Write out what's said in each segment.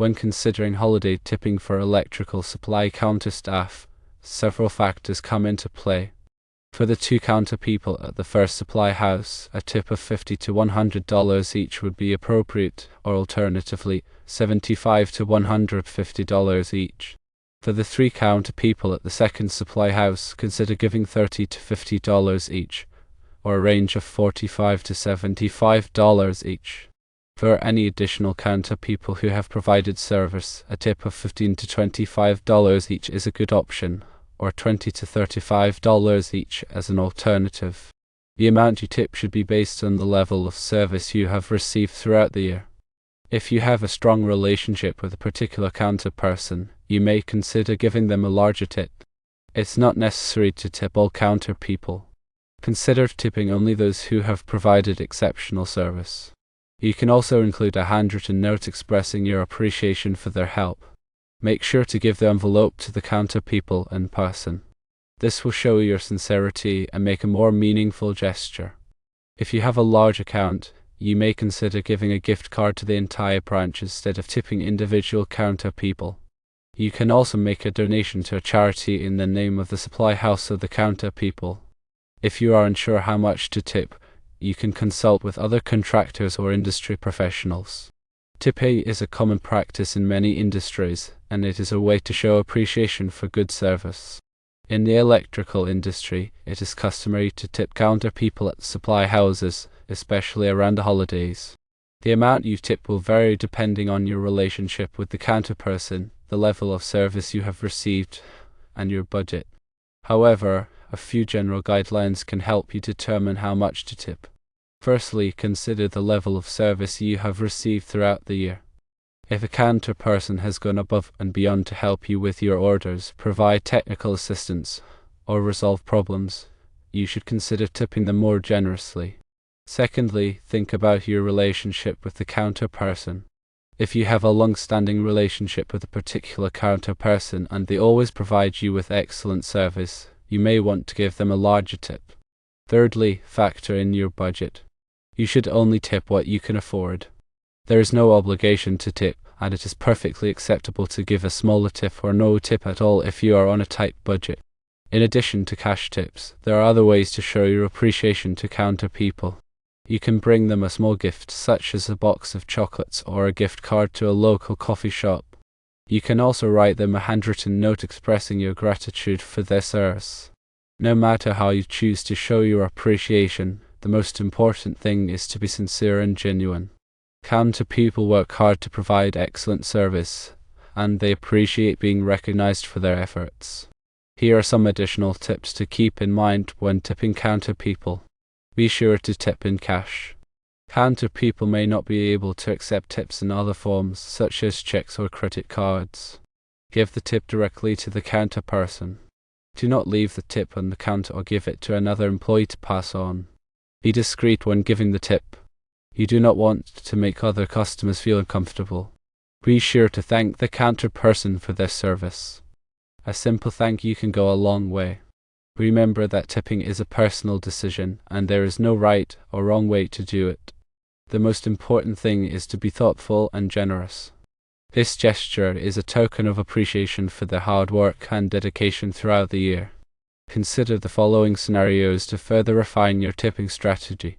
When considering holiday tipping for electrical supply counter staff, several factors come into play. For the 2 counter people at the first supply house, a tip of $50 to $100 each would be appropriate, or alternatively, $75 to $150 each. For the 3 counter people at the second supply house, consider giving $30 to $50 each, or a range of $45 to $75 each. For any additional counter people who have provided service, a tip of $15 to $25 each is a good option, or $20 to $35 each as an alternative. The amount you tip should be based on the level of service you have received throughout the year. If you have a strong relationship with a particular counter person, you may consider giving them a larger tip. It's not necessary to tip all counter people. Consider tipping only those who have provided exceptional service. You can also include a handwritten note expressing your appreciation for their help. Make sure to give the envelope to the counter people in person. This will show your sincerity and make a more meaningful gesture. If you have a large account, you may consider giving a gift card to the entire branch instead of tipping individual counter people. You can also make a donation to a charity in the name of the supply house of the counter people. If you are unsure how much to tip, you can consult with other contractors or industry professionals. Tipping is a common practice in many industries, and it is a way to show appreciation for good service. In the electrical industry, it is customary to tip counter people at supply houses, especially around the holidays. The amount you tip will vary depending on your relationship with the counter person, the level of service you have received, and your budget. However, a few general guidelines can help you determine how much to tip. Firstly, consider the level of service you have received throughout the year. If a counter person has gone above and beyond to help you with your orders, provide technical assistance, or resolve problems, you should consider tipping them more generously. Secondly, think about your relationship with the counter person. If you have a long-standing relationship with a particular counter person and they always provide you with excellent service, you may want to give them a larger tip. Thirdly, factor in your budget. You should only tip what you can afford. There is no obligation to tip, and it is perfectly acceptable to give a smaller tip or no tip at all if you are on a tight budget. In addition to cash tips, there are other ways to show your appreciation to counter people. You can bring them a small gift such as a box of chocolates or a gift card to a local coffee shop. You can also write them a handwritten note expressing your gratitude for their service. No matter how you choose to show your appreciation, the most important thing is to be sincere and genuine. Counter people work hard to provide excellent service, and they appreciate being recognized for their efforts. Here are some additional tips to keep in mind when tipping counter people. Be sure to tip in cash. Counter people may not be able to accept tips in other forms, such as checks or credit cards. Give the tip directly to the counter person. Do not leave the tip on the counter or give it to another employee to pass on. Be discreet when giving the tip. You do not want to make other customers feel uncomfortable. Be sure to thank the counter person for their service. A simple thank you can go a long way. Remember that tipping is a personal decision, and there is no right or wrong way to do it. The most important thing is to be thoughtful and generous. This gesture is a token of appreciation for their hard work and dedication throughout the year. Consider the following scenarios to further refine your tipping strategy.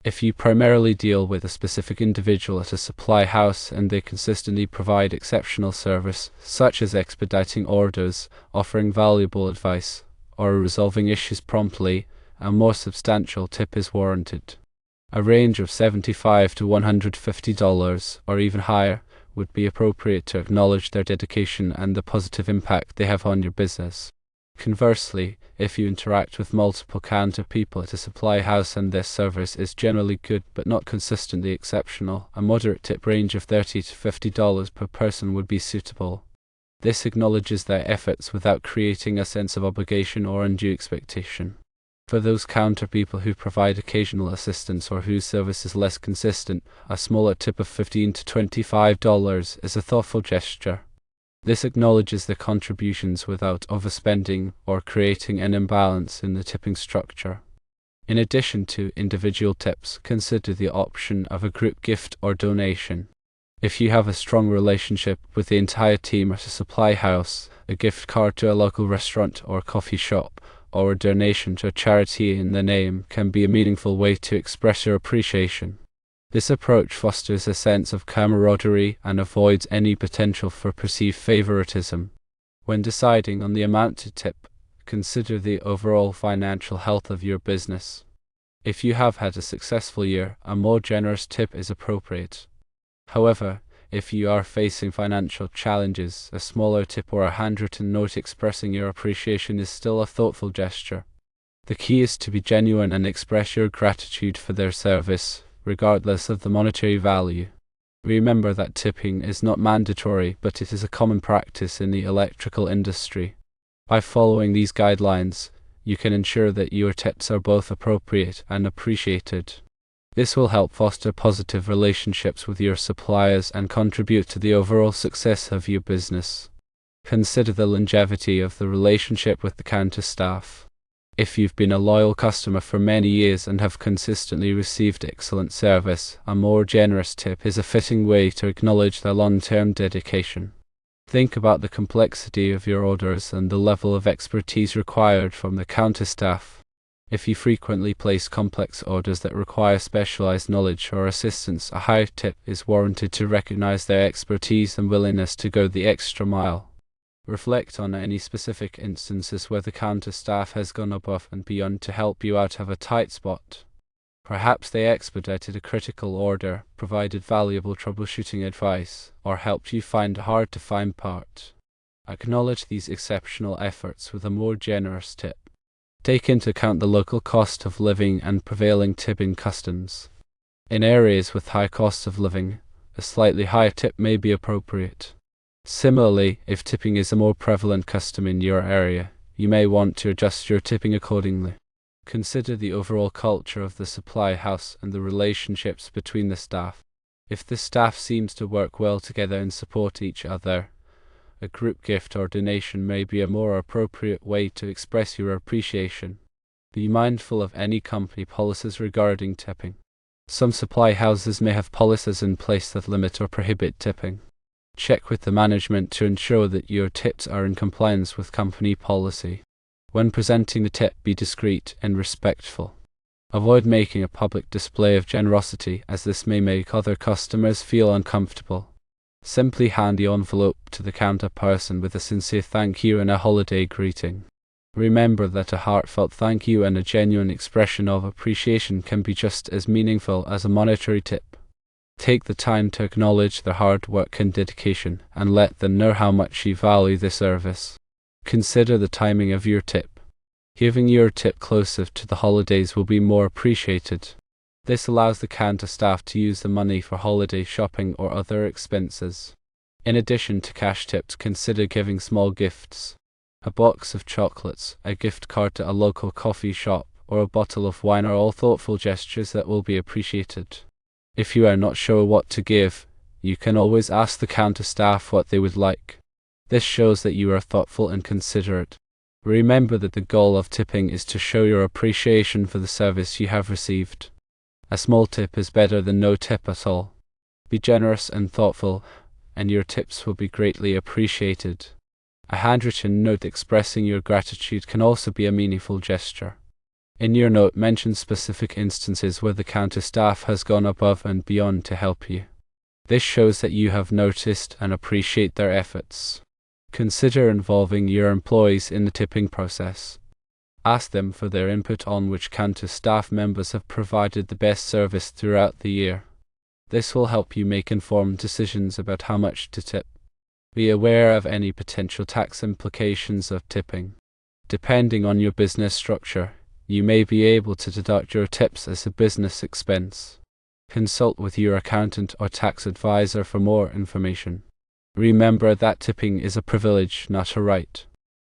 If you primarily deal with a specific individual at a supply house and they consistently provide exceptional service, such as expediting orders, offering valuable advice, or resolving issues promptly, a more substantial tip is warranted. A range of $75 to $150, or even higher, would be appropriate to acknowledge their dedication and the positive impact they have on your business. Conversely, if you interact with multiple counter people at a supply house and their service is generally good but not consistently exceptional, a moderate tip range of $30 to $50 per person would be suitable. This acknowledges their efforts without creating a sense of obligation or undue expectation. For those counter people who provide occasional assistance or whose service is less consistent, a smaller tip of $15 to $25 is a thoughtful gesture. This acknowledges their contributions without overspending or creating an imbalance in the tipping structure. In addition to individual tips, consider the option of a group gift or donation. If you have a strong relationship with the entire team at a supply house, a gift card to a local restaurant or coffee shop, or a donation to a charity in the name can be a meaningful way to express your appreciation. This approach fosters a sense of camaraderie and avoids any potential for perceived favoritism. When deciding on the amount to tip, consider the overall financial health of your business. If you have had a successful year, a more generous tip is appropriate. However, if you are facing financial challenges, a smaller tip or a handwritten note expressing your appreciation is still a thoughtful gesture. The key is to be genuine and express your gratitude for their service, regardless of the monetary value. Remember that tipping is not mandatory, but it is a common practice in the electrical industry. By following these guidelines, you can ensure that your tips are both appropriate and appreciated. This will help foster positive relationships with your suppliers and contribute to the overall success of your business. Consider the longevity of the relationship with the counter staff. If you've been a loyal customer for many years and have consistently received excellent service, a more generous tip is a fitting way to acknowledge their long-term dedication. Think about the complexity of your orders and the level of expertise required from the counter staff. If you frequently place complex orders that require specialized knowledge or assistance, a higher tip is warranted to recognize their expertise and willingness to go the extra mile. Reflect on any specific instances where the counter staff has gone above and beyond to help you out of a tight spot. Perhaps they expedited a critical order, provided valuable troubleshooting advice, or helped you find a hard-to-find part. Acknowledge these exceptional efforts with a more generous tip. Take into account the local cost of living and prevailing tipping customs. In areas with high costs of living, a slightly higher tip may be appropriate. Similarly, if tipping is a more prevalent custom in your area, you may want to adjust your tipping accordingly. Consider the overall culture of the supply house and the relationships between the staff. If the staff seems to work well together and support each other, a group gift or donation may be a more appropriate way to express your appreciation. Be mindful of any company policies regarding tipping. Some supply houses may have policies in place that limit or prohibit tipping. Check with the management to ensure that your tips are in compliance with company policy. When presenting the tip, be discreet and respectful. Avoid making a public display of generosity, as this may make other customers feel uncomfortable. Simply hand the envelope to the counter person with a sincere thank you and a holiday greeting. Remember that a heartfelt thank you and a genuine expression of appreciation can be just as meaningful as a monetary tip. Take the time to acknowledge their hard work and dedication, and let them know how much you value the service. Consider the timing of your tip. Giving your tip closer to the holidays will be more appreciated. This allows the counter staff to use the money for holiday shopping or other expenses. In addition to cash tips, consider giving small gifts. A box of chocolates, a gift card to a local coffee shop, or a bottle of wine are all thoughtful gestures that will be appreciated. If you are not sure what to give, you can always ask the counter staff what they would like. This shows that you are thoughtful and considerate. Remember that the goal of tipping is to show your appreciation for the service you have received. A small tip is better than no tip at all. Be generous and thoughtful, and your tips will be greatly appreciated. A handwritten note expressing your gratitude can also be a meaningful gesture. In your note, mention specific instances where the counter staff has gone above and beyond to help you. This shows that you have noticed and appreciate their efforts. Consider involving your employees in the tipping process. Ask them for their input on which counter staff members have provided the best service throughout the year. This will help you make informed decisions about how much to tip. Be aware of any potential tax implications of tipping. Depending on your business structure, you may be able to deduct your tips as a business expense. Consult with your accountant or tax advisor for more information. Remember that tipping is a privilege, not a right.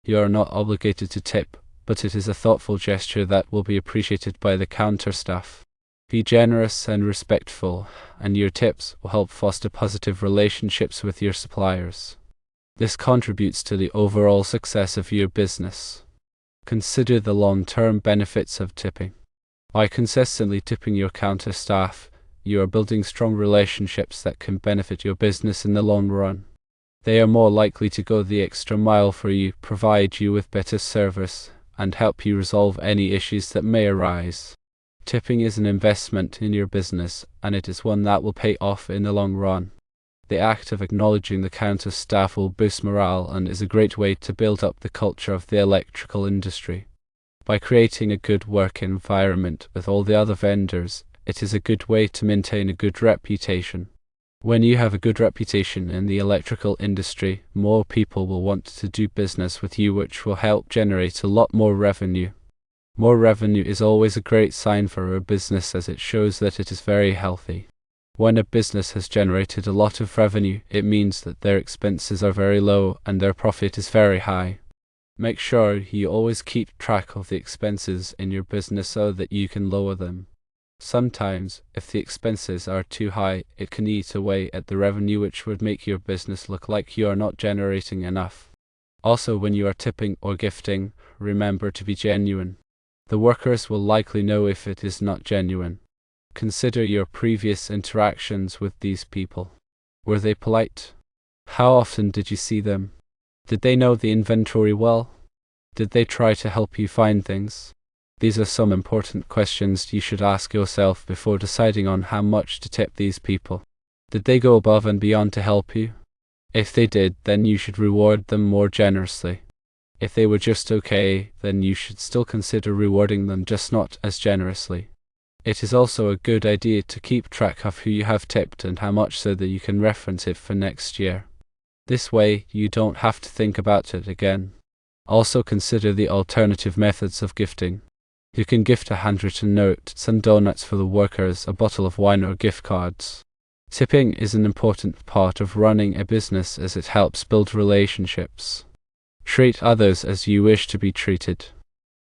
You are not obligated to tip, but it is a thoughtful gesture that will be appreciated by the counter staff. Be generous and respectful, and your tips will help foster positive relationships with your suppliers. This contributes to the overall success of your business. Consider the long-term benefits of tipping. By consistently tipping your counter staff, you are building strong relationships that can benefit your business in the long run. They are more likely to go the extra mile for you, provide you with better service, and help you resolve any issues that may arise. Tipping is an investment in your business, and it is one that will pay off in the long run. The act of acknowledging the counter staff will boost morale and is a great way to build up the culture of the electrical industry. By creating a good work environment with all the other vendors, it is a good way to maintain a good reputation. When you have a good reputation in the electrical industry, more people will want to do business with you, which will help generate a lot more revenue. More revenue is always a great sign for a business, as it shows that it is very healthy. When a business has generated a lot of revenue, it means that their expenses are very low and their profit is very high. Make sure you always keep track of the expenses in your business so that you can lower them. Sometimes, if the expenses are too high, it can eat away at the revenue, which would make your business look like you are not generating enough. Also, when you are tipping or gifting, remember to be genuine. The workers will likely know if it is not genuine. Consider your previous interactions with these people. Were they polite? How often did you see them? Did they know the inventory well? Did they try to help you find things? These are some important questions you should ask yourself before deciding on how much to tip these people. Did they go above and beyond to help you? If they did, then you should reward them more generously. If they were just okay, then you should still consider rewarding them, just not as generously. It is also a good idea to keep track of who you have tipped and how much, so that you can reference it for next year. This way, you don't have to think about it again. Also consider the alternative methods of gifting. You can gift a handwritten note, some donuts for the workers, a bottle of wine, or gift cards. Tipping is an important part of running a business, as it helps build relationships. Treat others as you wish to be treated.